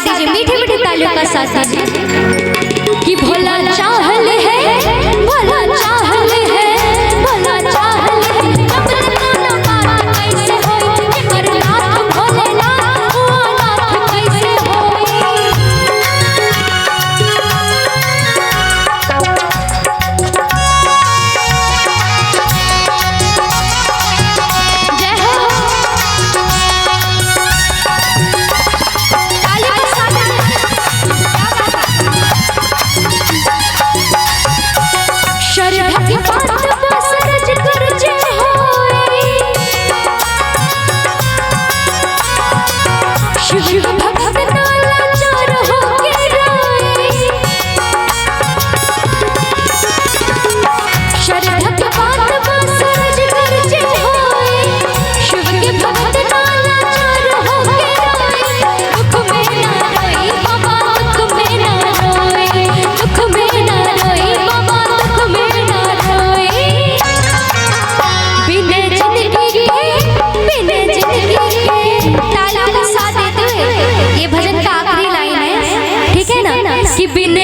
साथ दीजिए, मीठे मीठे तालियों का साथ दीजिए कि भोला चाहल है, भोला चाहल है, भोला चाहल है, अपना बात कैसे होई, एकर नाथ भोलेनाथ हुआ नाथ कैसे होई। जय हो शिव भक्त नाला चार हो के रोए, शरधक बात बसरज गरजे होए, शिव के भक्त नाला चार हो के रोए, दुख में ना रोई बाबा, दुख में ना रोए, दुख में ना रोई बाबा, दुख में ना रोए। बिन जिंदगी के तालियों का साथ देते हुए ये भजन का आखिरी लाइन है, ठीक है ना, कि बिन